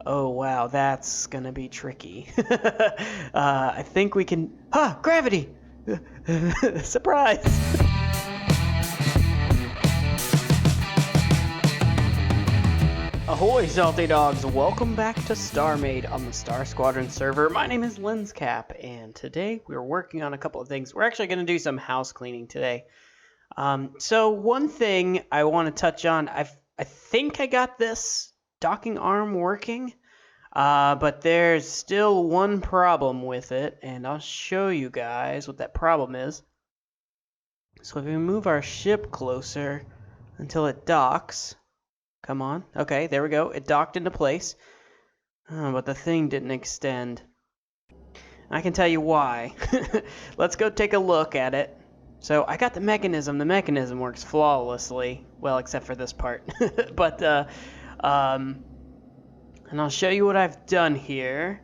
Oh, wow, that's gonna be tricky. I think we can... Gravity! Surprise! Ahoy, Salty Dogs! Welcome back to StarMade on the Star Squadron server. My name is Lenscap, and today we're working on a couple of things. We're actually going to do some house cleaning today. So one thing I want to touch on, I think I got this docking arm working, but there's still one problem with it, and I'll show you guys what that problem is. So if we move our ship closer until it docks... Come on. Okay, there we go. It docked into place. But the thing didn't extend. I can tell you why. Let's go take a look at it. So I got the mechanism. The mechanism works flawlessly. Well, except for this part. But, and I'll show you what I've done here.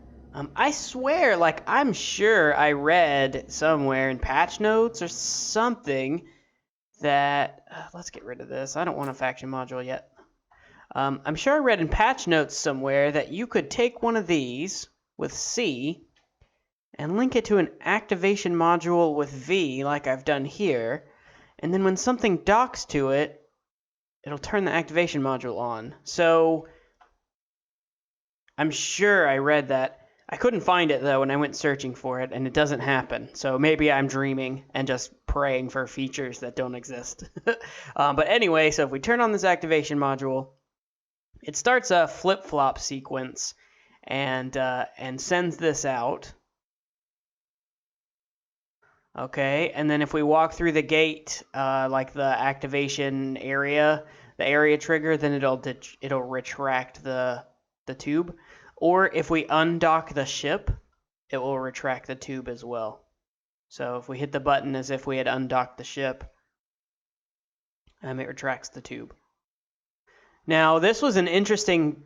I swear, like, I'm sure I read somewhere in patch notes or something that... let's get rid of this. I don't want a faction module yet. I'm sure I read in patch notes somewhere that you could take one of these with C and link it to an activation module with V, like I've done here, and then when something docks to it, it'll turn the activation module on. So I'm sure I read that. I couldn't find it, though, when I went searching for it, and it doesn't happen. So maybe I'm dreaming and just praying for features that don't exist. But anyway, so if we turn on this activation module, it starts a flip-flop sequence and sends this out. Okay, and then if we walk through the gate, like the activation area, the area trigger, then it'll retract the tube. Or if we undock the ship, it will retract the tube as well. So if we hit the button as if we had undocked the ship, it retracts the tube. Now, this was an interesting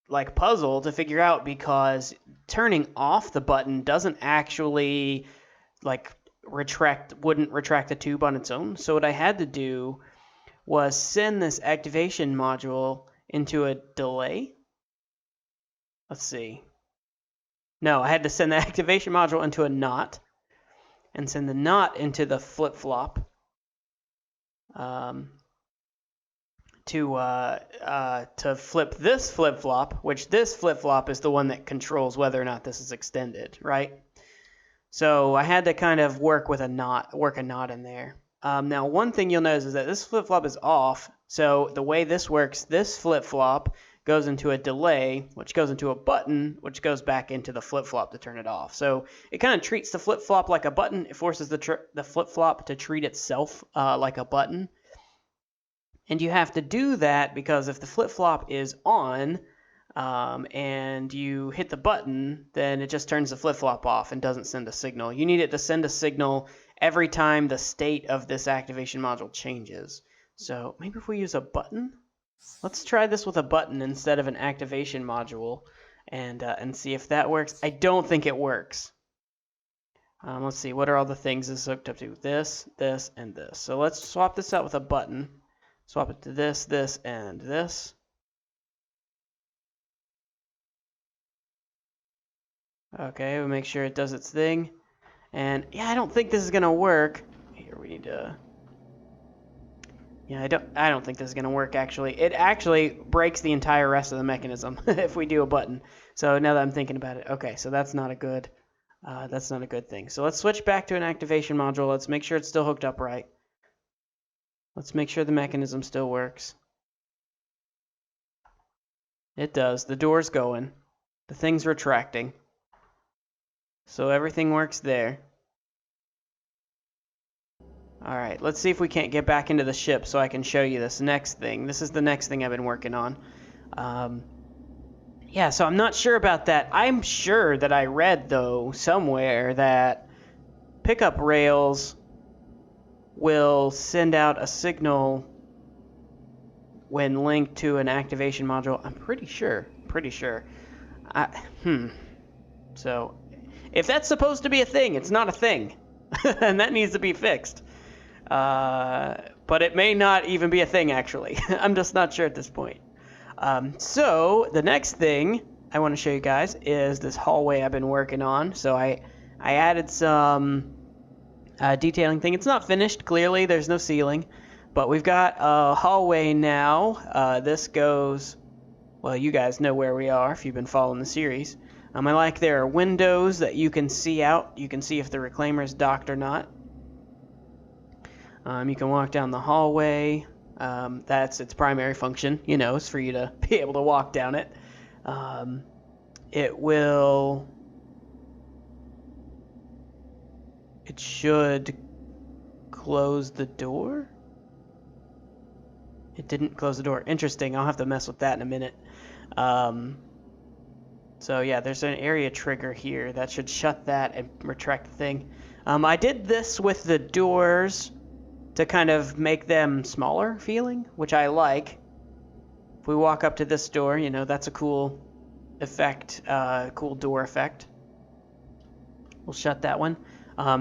like puzzle to figure out, because turning off the button doesn't actually like wouldn't retract the tube on its own. So what I had to do was send this activation module into a delay. Let's see. No, I had to send the activation module into a knot and send the knot into the flip-flop. To flip this flip-flop, which this flip-flop is the one that controls whether or not this is extended, right? So I had to kind of work a knot in there. Now, one thing you'll notice is that this flip-flop is off, so the way this works, this flip-flop goes into a delay, which goes into a button, which goes back into the flip-flop to turn it off. So it kind of treats the flip-flop like a button. It forces the flip-flop to treat itself like a button. And you have to do that because if the flip-flop is on and you hit the button, then it just turns the flip-flop off and doesn't send a signal. You need it to send a signal every time the state of this activation module changes. So maybe if we use a button, let's try this with a button instead of an activation module and see if that works. I don't think it works. Let's see, what are all the things this is hooked up to? This, this, and this. So let's swap this out with a button. Swap it to this, this, and this. Okay, we'll make sure it does its thing. And yeah, I don't think this is gonna work. Here we need to... Yeah, I don't think this is gonna work actually. It actually breaks the entire rest of the mechanism if we do a button. So now that I'm thinking about it, okay, so that's not a good thing. So let's switch back to an activation module. Let's make sure it's still hooked up right. Let's make sure the mechanism still works. It does. The door's going. The thing's retracting. So everything works there. Alright, let's see if we can't get back into the ship so I can show you this next thing. This is the next thing I've been working on. Yeah, so I'm not sure about that. I'm sure that I read, though, somewhere that pickup rails will send out a signal when linked to an activation module. I'm pretty sure. So, if that's supposed to be a thing, it's not a thing. And that needs to be fixed. But it may not even be a thing, actually. I'm just not sure at this point. So the next thing I want to show you guys is this hallway I've been working on. So I added some detailing thing. It's not finished, clearly. There's no ceiling. But we've got a hallway now. This goes... Well, you guys know where we are if you've been following the series. I like there are windows that you can see out. You can see if the reclaimer is docked or not. You can walk down the hallway. That's its primary function, is for you to be able to walk down it. It should close the door? It didn't close the door. Interesting. I'll have to mess with that in a minute. So yeah, there's an area trigger here that should shut that and retract the thing. I did this with the doors to kind of make them smaller feeling, which I like. If we walk up to this door, that's a cool effect, cool door effect. We'll shut that one.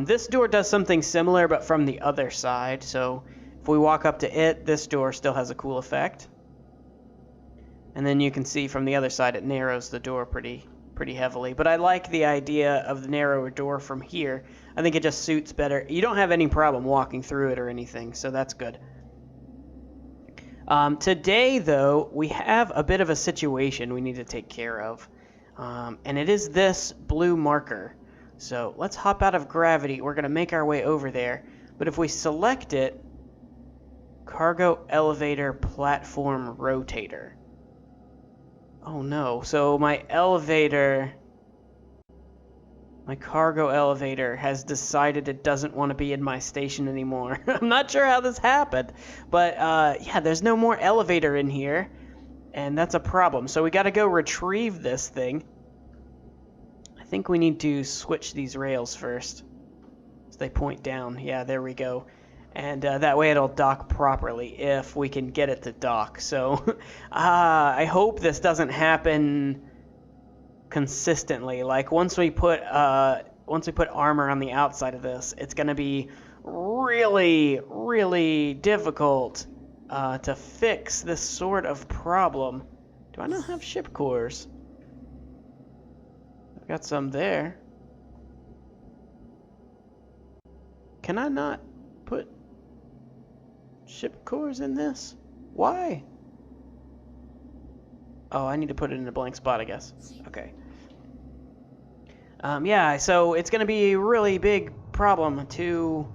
This door does something similar, but from the other side. So if we walk up to it, this door still has a cool effect. And then you can see from the other side, it narrows the door pretty heavily. But I like the idea of the narrower door from here. I think it just suits better. You don't have any problem walking through it or anything, so that's good. Today, though, we have a bit of a situation we need to take care of. And it is this blue marker. So let's hop out of gravity. We're going to make our way over there. But if we select it, cargo elevator platform rotator. Oh no, so my cargo elevator has decided it doesn't want to be in my station anymore. I'm not sure how this happened, but yeah, there's no more elevator in here, and that's a problem. So we got to go retrieve this thing. I think we need to switch these rails first, so they point down. Yeah, there we go. And that way it'll dock properly if we can get it to dock. So I hope this doesn't happen consistently. Like once we put armor on the outside of this, it's going to be really difficult to fix this sort of problem. Do I not have ship cores? I've got some there. Can I not put ship cores in this? Why? Oh, I need to put it in a blank spot, I guess. Okay. Yeah, so it's going to be a really big problem to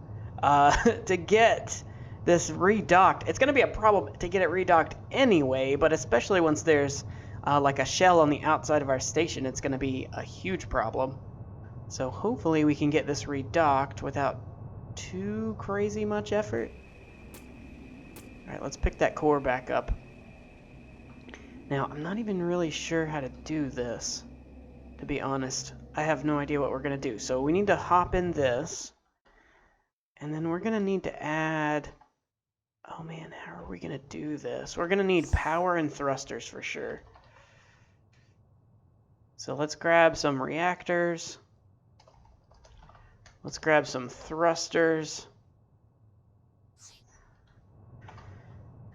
get this redocked. It's going to be a problem to get it redocked anyway, but especially once there's like a shell on the outside of our station, it's going to be a huge problem. So hopefully we can get this redocked without too crazy much effort. Alright, let's pick that core back up. Now, I'm not even really sure how to do this, to be honest. I have no idea what we're going to do. So we need to hop in this, and then we're going to need to add... Oh man, how are we going to do this? We're going to need power and thrusters for sure. So let's grab some reactors. Let's grab some thrusters.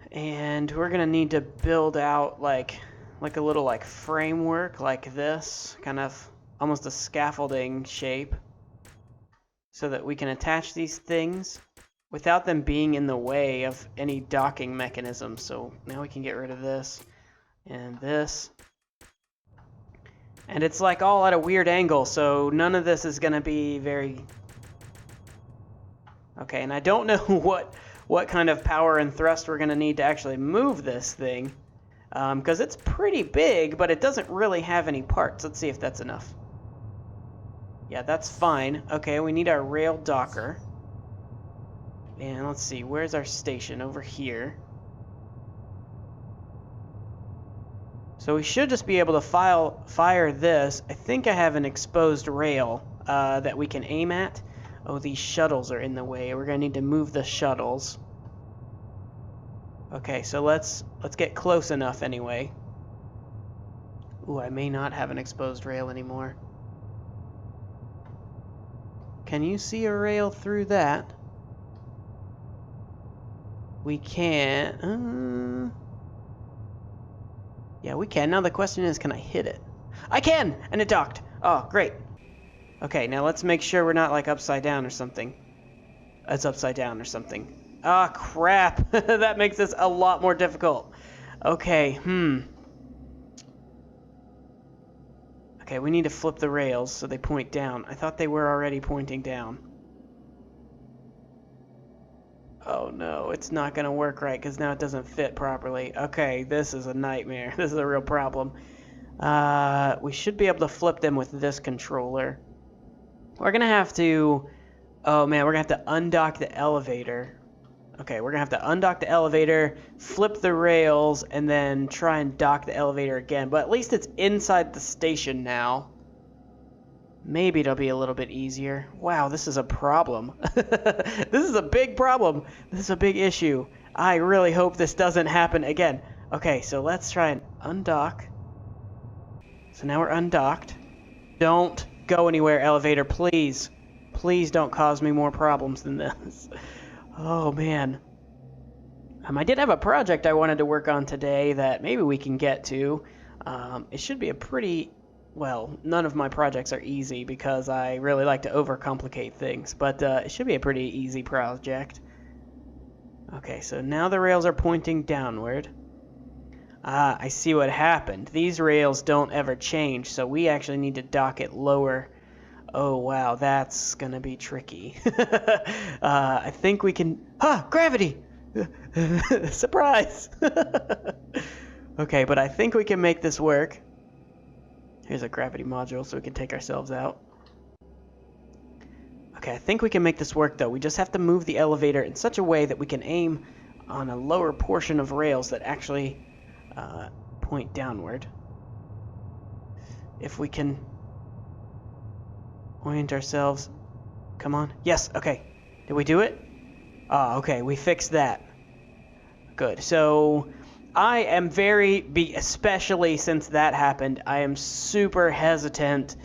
And we're going to need to build out like a little framework like this, kind of almost a scaffolding shape, so that we can attach these things without them being in the way of any docking mechanism. So now we can get rid of this and this. And it's like all at a weird angle, so none of this is going to be very... Okay, and I don't know what kind of power and thrust we're going to need to actually move this thing, because it's pretty big, but it doesn't really have any parts. Let's see if that's enough. Yeah, that's fine. Okay, we need our rail docker. And let's see, where's our station? Over here. So we should just be able to fire this. I think I have an exposed rail that we can aim at. Oh, these shuttles are in the way. We're going to need to move the shuttles. Okay, so let's get close enough anyway. Ooh, I may not have an exposed rail anymore. Can you see a rail through that? We can't. Yeah, we can. Now the question is, can I hit it? I can! And it docked. Oh, great. Okay, now let's make sure we're not, like, upside down or something. It's upside down or something. Ah, crap. That makes this a lot more difficult. Okay, Okay, we need to flip the rails so they point down. I thought they were already pointing down. Oh no, it's not gonna work right because now it doesn't fit properly. Okay, this is a nightmare. This is a real problem. We should be able to flip them with this controller. We're gonna have to... Oh man, we're gonna have to undock the elevator. Okay, we're gonna have to undock the elevator, flip the rails, and then try and dock the elevator again. But at least it's inside the station now. Maybe it'll be a little bit easier. Wow, this is a problem. This is a big problem. This is a big issue. I really hope this doesn't happen again. Okay, so let's try and undock. So now we're undocked. Don't go anywhere, elevator, please. Please don't cause me more problems than this. Oh, man. I did have a project I wanted to work on today that maybe we can get to. It should be a pretty... Well, none of my projects are easy because I really like to overcomplicate things, but it should be a pretty easy project. Okay, so now the rails are pointing downward. Ah, I see what happened. These rails don't ever change, so we actually need to dock it lower. Oh, wow, that's gonna be tricky. I think we can... Gravity! Surprise! Okay, but I think we can make this work. Here's a gravity module so we can take ourselves out. Okay, I think we can make this work, though. We just have to move the elevator in such a way that we can aim on a lower portion of rails that actually point downward. If we can... Orient ourselves. Come on. Yes, okay. Did we do it? Oh, okay, we fixed that. Good. So I am especially since that happened, I am super hesitant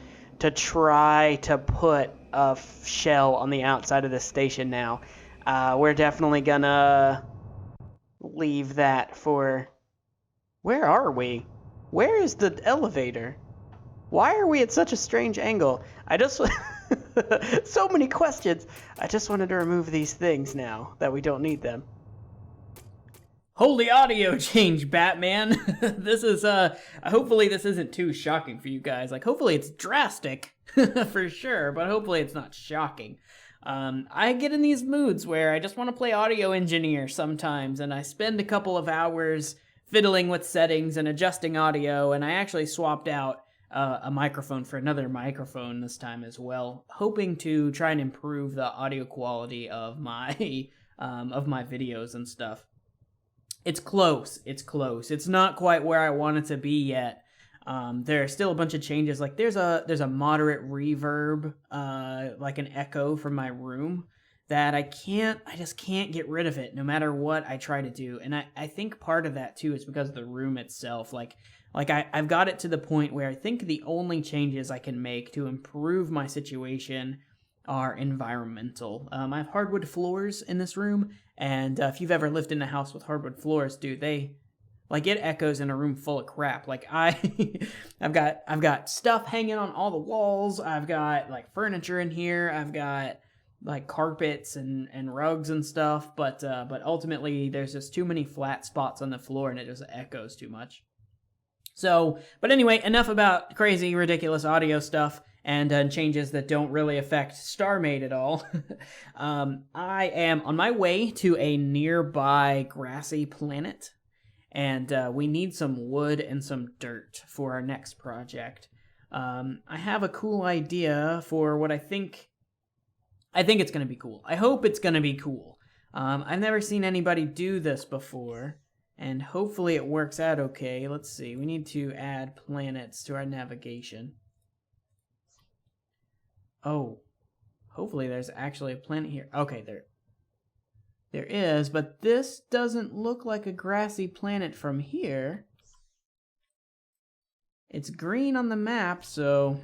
to try to put a shell on the outside of the station now. We're definitely gonna leave that for... Where are we? Where is the elevator? Why are we at such a strange angle? I just... So many questions. I just wanted to remove these things now that we don't need them. Holy audio change, Batman. This is, hopefully this isn't too shocking for you guys. Like, hopefully it's drastic, for sure, but hopefully it's not shocking. I get in these moods where I just want to play audio engineer sometimes, and I spend a couple of hours fiddling with settings and adjusting audio, and I actually swapped out a microphone for another microphone this time as well, hoping to try and improve the audio quality of my videos and stuff. It's close. It's not quite where I want it to be yet. There are still a bunch of changes. Like there's a moderate reverb, like an echo from my room that I just can't get rid of it no matter what I try to do. And I think part of that too is because of the room itself. I've got it to the point where I think the only changes I can make to improve my situation are environmental. I have hardwood floors in this room, and if you've ever lived in a house with hardwood floors, dude, it echoes in a room full of crap. Like I've got stuff hanging on all the walls. I've got like furniture in here. I've got like carpets and rugs and stuff, but ultimately there's just too many flat spots on the floor, and it just echoes too much. So, but anyway, enough about crazy, ridiculous audio stuff and changes that don't really affect StarMade at all. I am on my way to a nearby grassy planet, and we need some wood and some dirt for our next project. I have a cool idea for what I think it's going to be cool. I hope it's going to be cool. I've never seen anybody do this before, and hopefully it works out okay. Let's see. We need to add planets to our navigation. Oh, hopefully there's actually a planet here. Okay, there is, but this doesn't look like a grassy planet from here. It's green on the map, so,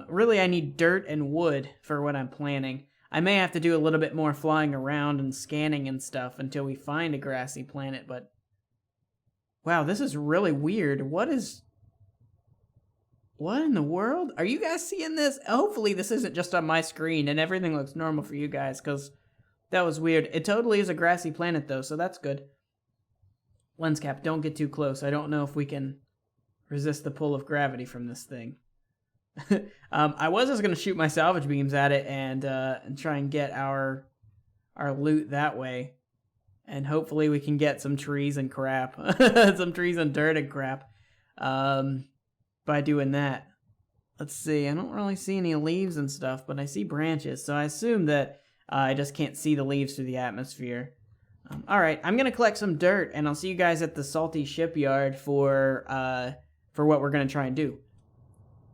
really I need dirt and wood for what I'm planning. I may have to do a little bit more flying around and scanning and stuff until we find a grassy planet, but Wow, this is really weird. What in the world? Are you guys seeing this? Hopefully this isn't just on my screen and everything looks normal for you guys, because that was weird. It totally is a grassy planet though, so that's good. Lenscap, don't get too close. I don't know if we can resist the pull of gravity from this thing. I was just going to shoot my salvage beams at it and try and get our loot that way. And hopefully we can get some trees and crap. Some trees and dirt and crap. By doing that. Let's see. I don't really see any leaves and stuff, but I see branches. So I assume that I just can't see the leaves through the atmosphere. Alright, I'm going to collect some dirt, and I'll see you guys at the salty shipyard for what we're going to try and do.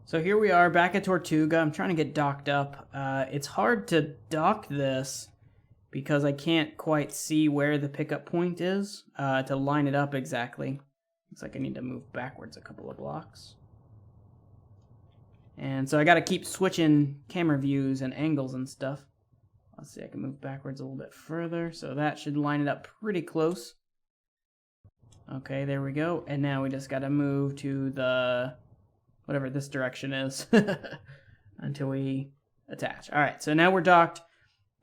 So here we are, back at Tortuga. I'm trying to get docked up. It's hard to dock this because I can't quite see where the pickup point is to line it up exactly. Looks like I need to move backwards a couple of blocks. And so I got to keep switching camera views and angles and stuff. Let's see, I can move backwards a little bit further, so that should line it up pretty close. Okay, there we go. And now we just got to move to the, whatever this direction is, until we attach. All right, so now we're docked.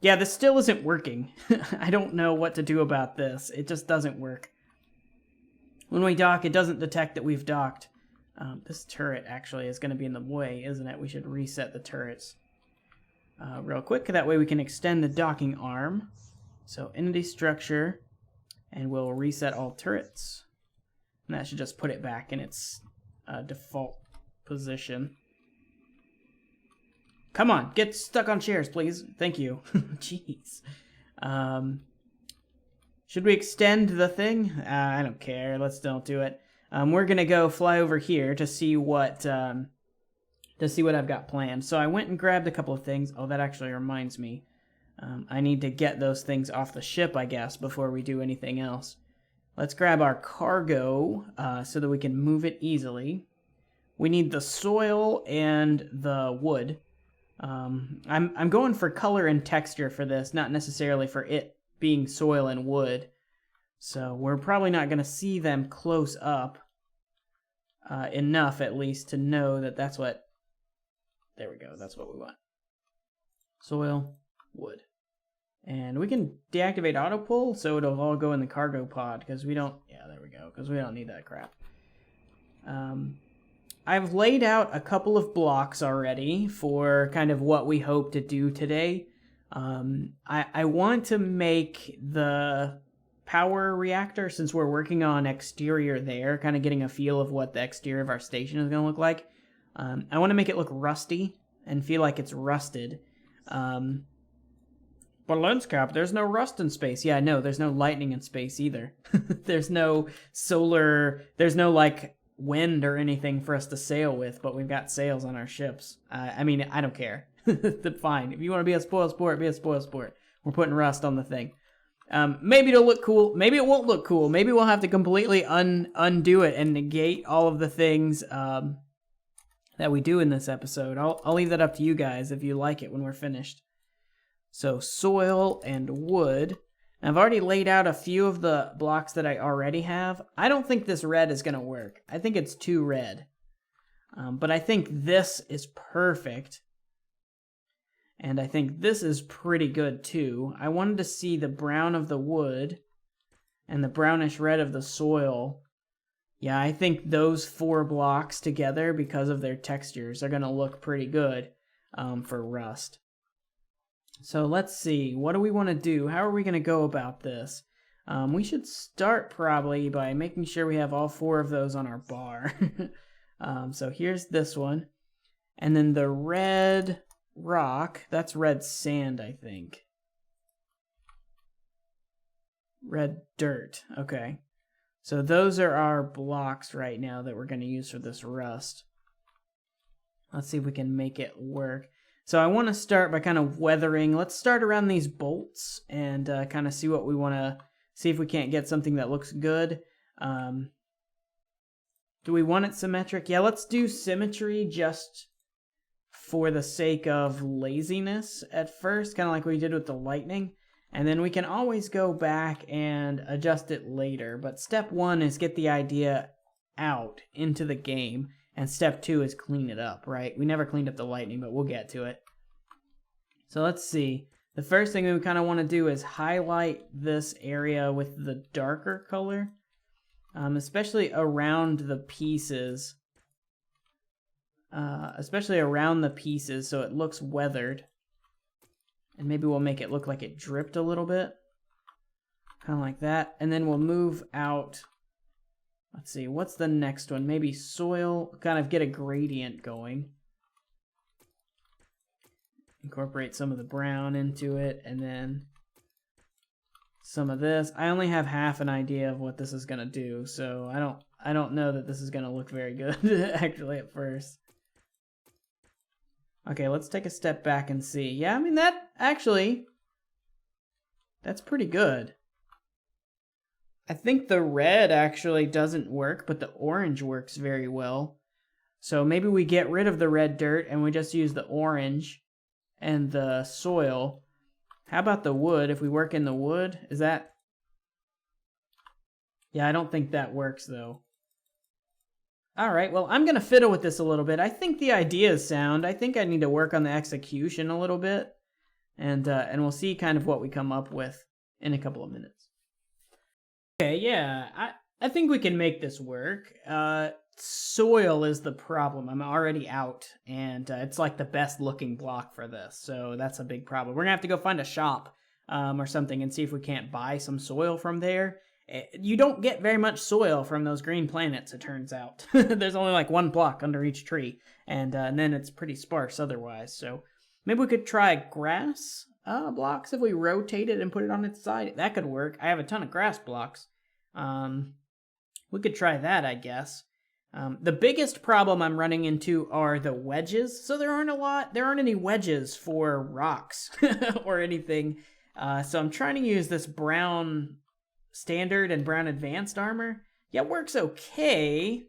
Yeah, this still isn't working. I don't know what to do about this. It just doesn't work. When we dock, it doesn't detect that we've docked. This turret actually is going to be in the way, isn't it? We should reset the turrets real quick. That way we can extend the docking arm. So entity structure, and we'll reset all turrets. And that should just put it back in its default position. Come on, get stuck on chairs, please. Thank you. Jeez. Should we extend the thing? I don't care. Let's don't do it. We're gonna go fly over here to see what I've got planned. So I went and grabbed a couple of things. Oh, that actually reminds me. I need to get those things off the ship, I guess, before we do anything else. Let's grab our cargo so that we can move it easily. We need the soil and the wood. I'm going for color and texture for this, not necessarily for it being soil and wood. So we're probably not going to see them close up enough, at least, to know that that's what... There we go, that's what we want. Soil, wood. And we can deactivate auto pull, so it'll all go in the cargo pod, because we don't... Yeah, there we go, because we don't need that crap. I've laid out a couple of blocks already for kind of what we hope to do today. I want to make the power reactor, since we're working on exterior there, kind of getting a feel of what the exterior of our station is going to look like. I want to make it look rusty and feel like it's rusted. But Lenscap, there's no rust in space. Yeah, no, there's no lightning in space either. There's no solar, there's no like wind or anything for us to sail with, but we've got sails on our ships. I mean, I don't care. Fine. If you want to be a spoil sport, be a spoil sport. We're putting rust on the thing. Maybe it'll look cool. Maybe it won't look cool. Maybe we'll have to completely undo it and negate all of the things that we do in this episode. I'll leave that up to you guys if you like it when we're finished. So soil and wood. And I've already laid out a few of the blocks that I already have. I don't think this red is going to work. I think it's too red. But I think this is perfect. And I think this is pretty good too. I wanted to see the brown of the wood and the brownish red of the soil. Yeah, I think those 4 blocks together, because of their textures, are going to look pretty good for rust. So let's see, what do we want to do? How are we going to go about this? We should start probably by making sure we have all 4 of those on our bar. So here's this one. And then the red rock, that's red sand, I think. Red dirt, okay. So those are our blocks right now that we're going to use for this rust. Let's see if we can make it work. So I want to start by kind of weathering. Let's start around these bolts and kind of see what we want to... See if we can't get something that looks good. Do we want it symmetric? Yeah, let's do symmetry just for the sake of laziness at first. Kind of like we did with the lightning. And then we can always go back and adjust it later. But step 1 is get the idea out into the game. And step 2 is clean it up, right? We never cleaned up the lightning, but we'll get to it. So let's see. The first thing we kind of want to do is highlight this area with the darker color. Especially around the pieces. So it looks weathered. And maybe we'll make it look like it dripped a little bit. Kind of like that. And then we'll move out. Let's see, what's the next one? Maybe soil. Kind of get a gradient going. Incorporate some of the brown into it. And then some of this. I only have half an idea of what this is going to do. So I don't know that this is going to look very good actually at first. Okay, let's take a step back and see. Yeah, I mean, that's pretty good. I think the red actually doesn't work, but the orange works very well. So maybe we get rid of the red dirt and we just use the orange and the soil. How about the wood? If we work in the wood, is that... Yeah, I don't think that works though. Alright, well, I'm going to fiddle with this a little bit. I think the idea is sound. I think I need to work on the execution a little bit. And we'll see kind of what we come up with in a couple of minutes. Okay, yeah, I think we can make this work. Soil is the problem. I'm already out, and it's like the best looking block for this. So that's a big problem. We're going to have to go find a shop or something and see if we can't buy some soil from there. You don't get very much soil from those green planets, it turns out. There's only like one block under each tree, and then it's pretty sparse otherwise. So maybe we could try grass blocks if we rotate it and put it on its side. That could work. I have a ton of grass blocks. We could try that, I guess. The biggest problem I'm running into are the wedges. So there aren't any wedges for rocks or anything. So I'm trying to use this brown standard and brown advanced armor. Yeah, it works okay,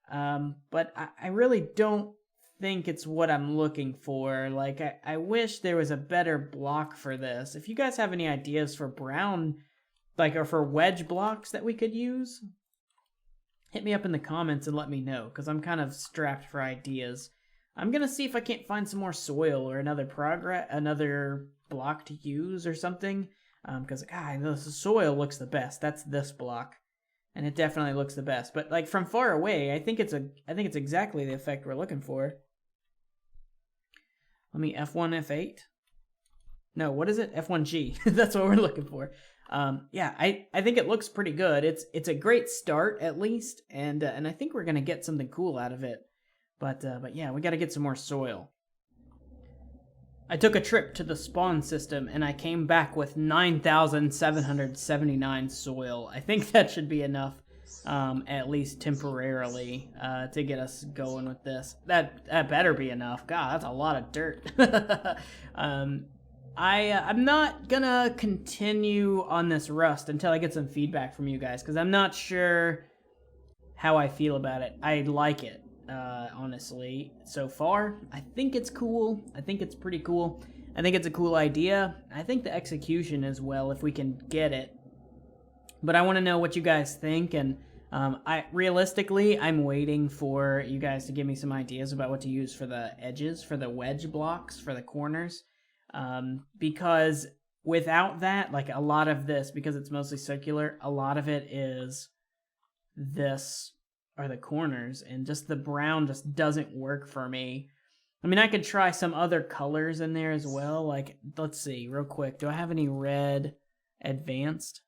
but I really don't think it's what I'm looking for. Like, I wish there was a better block for this. If you guys have any ideas for brown, like, or for wedge blocks that we could use, hit me up in the comments and let me know, because I'm kind of strapped for ideas. I'm gonna see if I can't find some more soil or another block to use or something. Because the soil looks the best. That's this block, and it definitely looks the best. But like from far away, I think it's exactly the effect we're looking for. Let me F1 F8. No, what is it? F1G. That's what we're looking for. Yeah, I think it looks pretty good. It's a great start at least, and I think we're gonna get something cool out of it. But yeah, we got to get some more soil. I took a trip to the spawn system, and I came back with 9,779 soil. I think that should be enough, at least temporarily, to get us going with this. That better be enough. God, that's a lot of dirt. I'm not gonna continue on this rust until I get some feedback from you guys, because I'm not sure how I feel about it. I like it. Honestly, so far, I think it's cool. I think it's pretty cool. I think it's a cool idea. I think the execution as well, if we can get it. But I want to know what you guys think, and realistically, I'm waiting for you guys to give me some ideas about what to use for the edges, for the wedge blocks, for the corners, because without that, like a lot of this, because it's mostly circular, a lot of it is this. Are the corners, and just the brown just doesn't work for me. I mean, I could try some other colors in there as well. Like, let's see, real quick. Do I have any red advanced?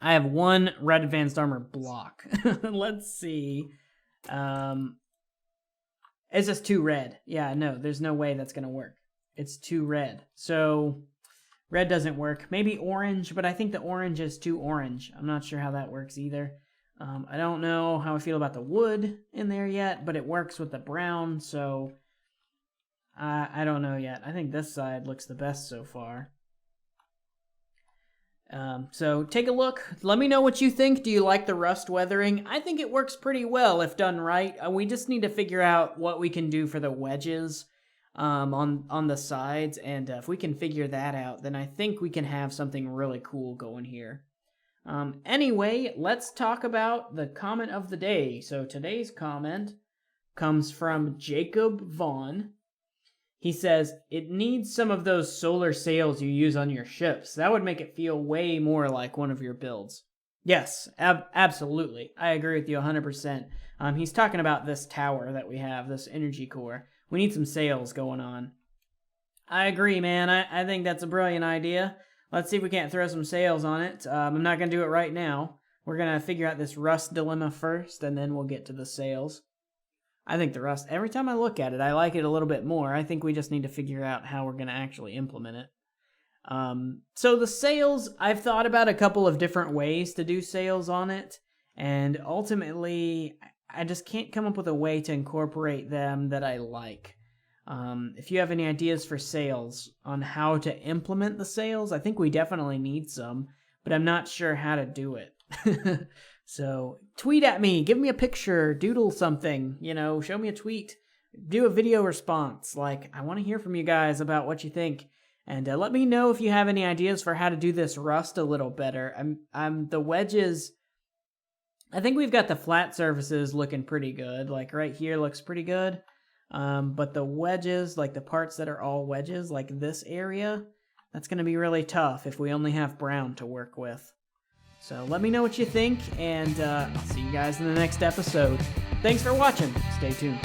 I have one red advanced armor block. Let's see. It's just too red. Yeah, no, there's no way that's gonna work. It's too red. So, red doesn't work. Maybe orange, but I think the orange is too orange. I'm not sure how that works either. I don't know how I feel about the wood in there yet, but it works with the brown, so I don't know yet. I think this side looks the best so far. So take a look. Let me know what you think. Do you like the rust weathering? I think it works pretty well if done right. We just need to figure out what we can do for the wedges. on the sides, and if we can figure that out, then I think we can have something really cool going here. Anyway, let's talk about the comment of the day. So today's comment comes from Jacob Vaughn. He says, "It needs some of those solar sails you use on your ships. That would make it feel way more like one of your builds." Yes, absolutely. I agree with you 100%. He's talking about this tower that we have, this energy core. We need some sails going on. I agree, man. I think that's a brilliant idea. Let's see if we can't throw some sails on it. I'm not going to do it right now. We're going to figure out this rust dilemma first, and then we'll get to the sails. I think the rust, every time I look at it, I like it a little bit more. I think we just need to figure out how we're going to actually implement it. So the sails, I've thought about a couple of different ways to do sails on it, and ultimately, I just can't come up with a way to incorporate them that I like. If you have any ideas for sails on how to implement the sails, I think we definitely need some, but I'm not sure how to do it. So tweet at me, give me a picture, doodle something, show me a tweet, do a video response. Like, I want to hear from you guys about what you think. And let me know if you have any ideas for how to do this rust a little better. I'm the wedges. I think we've got the flat surfaces looking pretty good. Like right here looks pretty good. But the wedges, like the parts that are all wedges, like this area, that's going to be really tough if we only have brown to work with. So let me know what you think, and I'll see you guys in the next episode. Thanks for watching. Stay tuned.